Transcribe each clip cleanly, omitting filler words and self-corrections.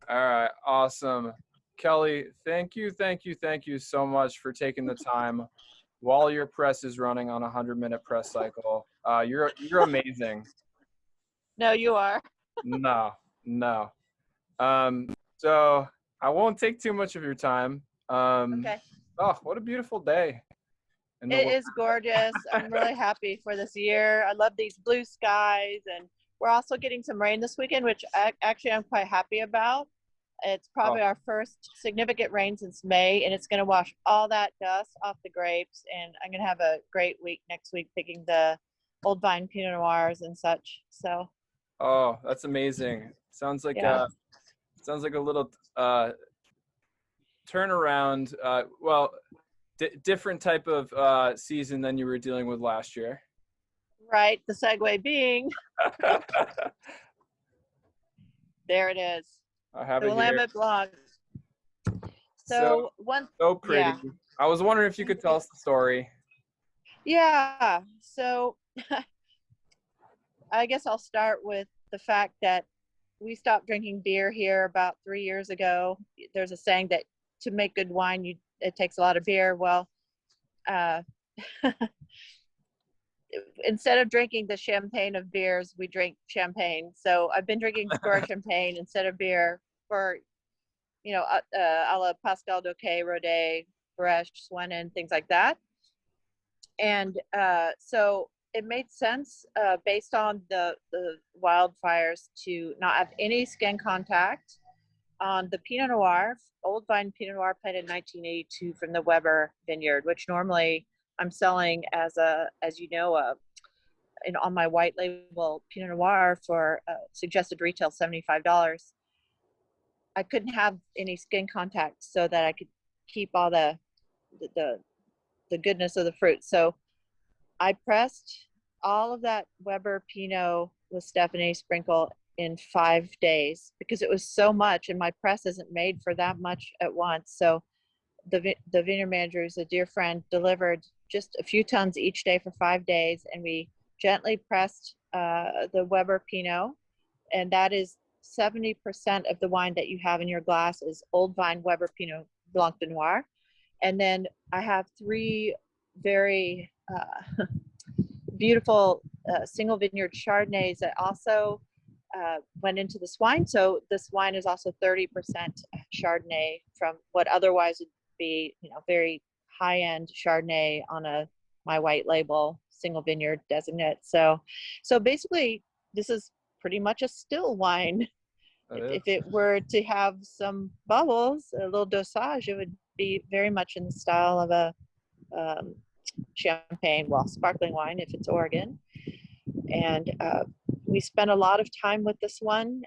All right, awesome. Kelley, thank you so much for taking the time while your press is running on a 100-minute press cycle. You're amazing. No, you are. No, no. So I won't take too much of your time. Okay. Oh, what a beautiful day in the It world. is gorgeous. I'm really happy for this year. I love these blue skies, and we're also getting some rain this weekend, which actually I'm quite happy about. It's Oh, probably our first significant rain since May, and it's going to wash all that dust off the grapes. And I'm going to have a great week next week picking the old vine Pinot Noirs and such. So, oh, that's amazing. yeah. Sounds like a little turnaround. Well, different type of season than you were dealing with last year. Right. The segue being, there it is. I have The it here. Willamette Blanc. So So, one, so pretty. yeah. I was wondering if you Thank could tell you. us the story. Yeah. So, I guess I'll start with the fact that we stopped drinking beer here about 3 years ago. There's a saying that to make good wine, it takes a lot of beer. Well, uh, instead of drinking the champagne of beers, we drink champagne. So I've been drinking store champagne instead of beer for, a la Pascal Doquet, Rodet, Bresch, Swennen, things like that. And so it made sense based on the wildfires to not have any skin contact on the Pinot Noir, old vine Pinot Noir planted in 1982 from the Weber vineyard, which normally I'm selling as you know, on my white label Pinot Noir for suggested retail $75. I couldn't have any skin contact so that I could keep all the the goodness of the fruit. So I pressed all of that Weber Pinot with Stephanie Sprinkle in 5 days because it was so much, and my press isn't made for that much at once. So the vineyard manager, who's a dear friend, delivered just a few tons each day for 5 days, and we gently pressed the Weber Pinot, and that is 70% of the wine that you have in your glass is old vine Weber Pinot Blanc de Noir. And then I have three very beautiful single vineyard Chardonnays that also went into this wine. So this wine is also 30% Chardonnay from what otherwise would be, very high-end Chardonnay on my white label single vineyard designate. So basically, this is pretty much a still wine. That If is. it were to have some bubbles, a little dosage, it would be very much in the style of a um, champagne, well, sparkling wine if it's Oregon. And we spent a lot of time with this one.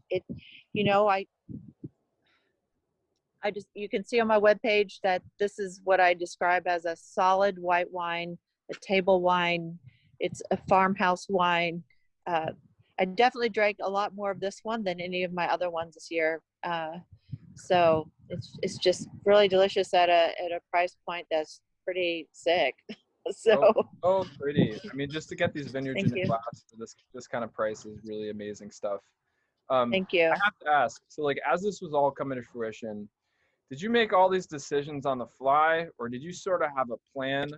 It, you know, I just, you can see on my webpage that this is what I describe as a solid white wine, a table wine. It's a farmhouse wine. Uh, I definitely drank a lot more of this one than any of my other ones this year. So it's just really delicious at a price point that's pretty sick. So Oh, oh, pretty. I mean, just to get these vineyards in thank your you. glass for this kind of price is really amazing stuff. Thank I you. have to ask, so like as this was all coming to fruition, did you make all these decisions on the fly, or did you sort of have a plan?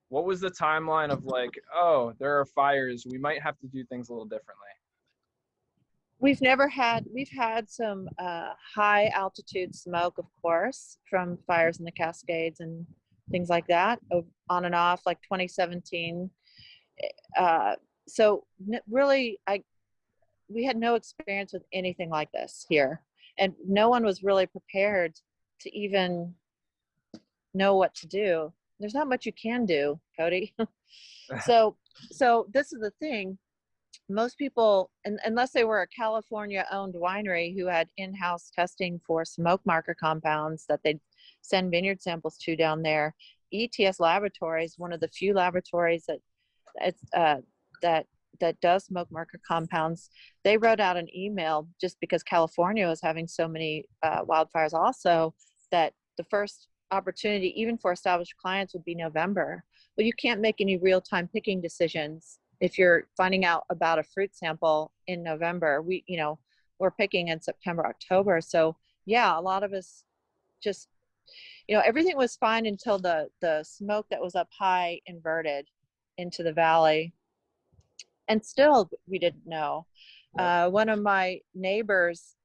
What was the timeline of like, oh, there are fires, we might have to do things a little differently? We've had some high altitude smoke, of course, from fires in the Cascades and things like that, on and off, like 2017. Uh, so really, we had no experience with anything like this here, and no one was really prepared to even know what to do. There's not much you can do, Cody. so so this is the thing. Most people, unless they were a California owned winery who had in-house testing for smoke marker compounds that they'd send vineyard samples to down there, ETS Laboratories, one of the few laboratories uh, that that does smoke marker compounds, they wrote out an email just because California was having so many wildfires also, that the first opportunity even for established clients would be November. Well, you can't make any real-time picking decisions if you're finding out about a fruit sample in November. we're picking in September, October. So yeah, a lot of us just, everything was fine until the smoke that was up high inverted into the valley. And still we didn't know. Yep. One of my neighbors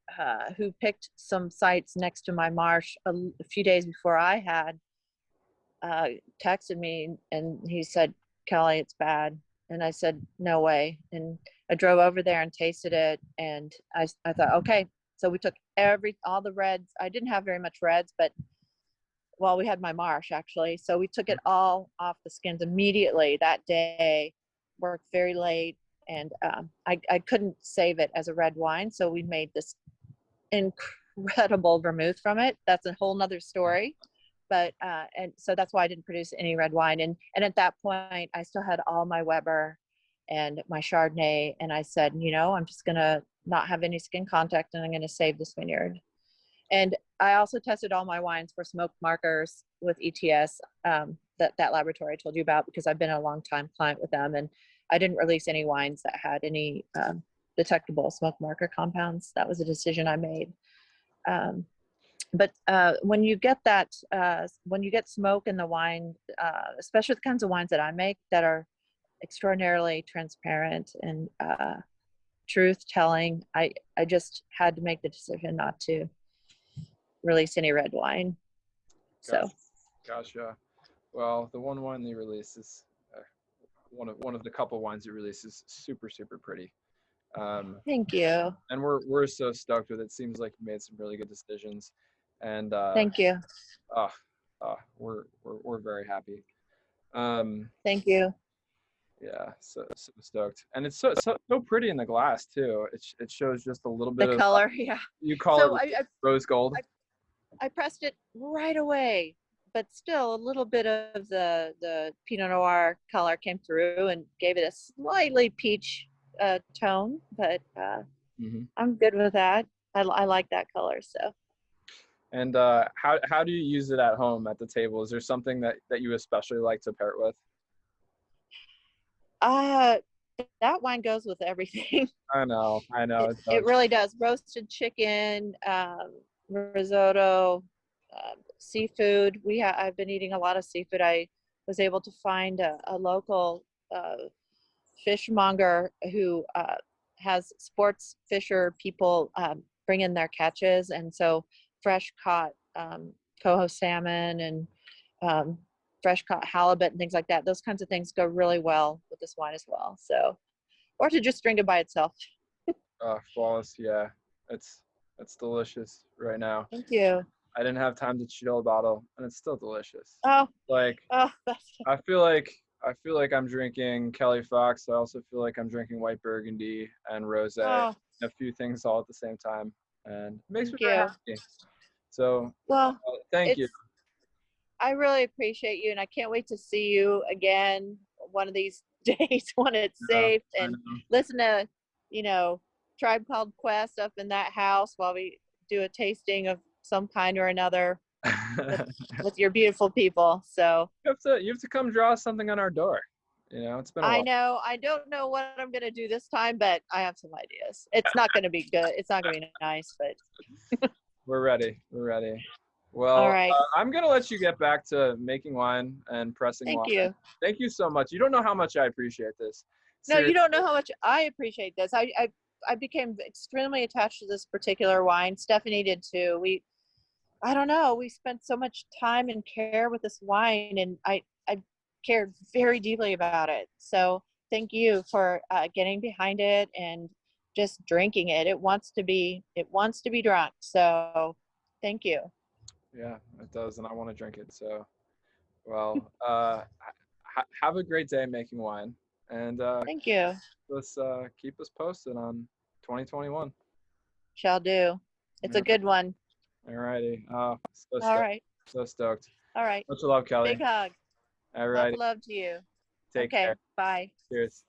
who picked some sites next to my marsh a few days before I had, texted me and he said, Kelley, it's bad. And I said, no way. And I drove over there and tasted it. And I thought, okay. So we took all the reds. I didn't have very much reds, but we had my marsh actually. So we took it all off the skins immediately that day, worked very late. And I couldn't save it as a red wine. So we made this incredible vermouth from it. That's a whole nother story. But and so that's why I didn't produce any red wine. And at that point, I still had all my Weber and my Chardonnay. And I said, I'm just going to not have any skin contact and I'm going to save this vineyard. And I also tested all my wines for smoke markers with ETS, that laboratory I told you about, because I've been a long time client with them. And I didn't release any wines that had any detectable smoke marker compounds. That was a decision I made. But when you get when you get smoke in the wine, especially the kinds of wines that I make that are extraordinarily transparent and truth telling, I just had to make the decision not to release any red wine. So. Gotcha. Well, the one wine you release is one of the couple wines you release is super, super pretty. Thank you. And we're so stoked with it. Seems like you made some really good decisions. And thank you. We're very happy. Thank you. Yeah, so stoked, and it's so pretty in the glass too. It shows just a little bit the of color. Yeah. You call so it rose gold. I pressed it right away, but still a little bit of the Pinot Noir color came through and gave it a slightly peach tone. But I'm good with that. I like that color. So. And how do you use it at home at the table? Is there something that you especially like to pair it with? That wine goes with everything. I know. It really does. Roasted chicken, risotto, seafood. I've been eating a lot of seafood. I was able to find a local fishmonger who has sports fisher people bring in their catches, and so fresh caught coho salmon and fresh caught halibut and things like that. Those kinds of things go really well with this wine as well. So, or to just drink it by itself. Flawless. Yeah, it's delicious right now. Thank you. I didn't have time to chill a bottle, and it's still delicious. Oh, I feel like I'm drinking Kelley Fox. I also feel like I'm drinking white Burgundy and rosé, a few things all at the same time, and it makes me very happy. So, thank you. I really appreciate you, and I can't wait to see you again one of these days when it's safe, and listen to, Tribe Called Quest up in that house while we do a tasting of some kind or another with your beautiful people. So you have to come draw something on our door. It's been a while. I know. I don't know what I'm going to do this time, but I have some ideas. It's not going to be good. It's not going to be nice, but We're ready. Well, all right. I'm going to let you get back to making wine and pressing wine. Thank you. Thank you so much. You don't know how much I appreciate this. Seriously. No, you don't know how much I appreciate this. I became extremely attached to this particular wine. Stephanie did too. I don't know. We spent so much time and care with this wine, and I cared very deeply about it. So thank you for getting behind it and just drinking it. It wants to be drunk. So thank you. Yeah, it does, and I want to drink it. So, well, have a great day making wine, and thank you. Let's keep us posted on 2021. Shall do. It's a good one. All righty. All right. So stoked. All right. Much love, Kelley. Big hug. All right. Love to you. Take care. Bye. Cheers.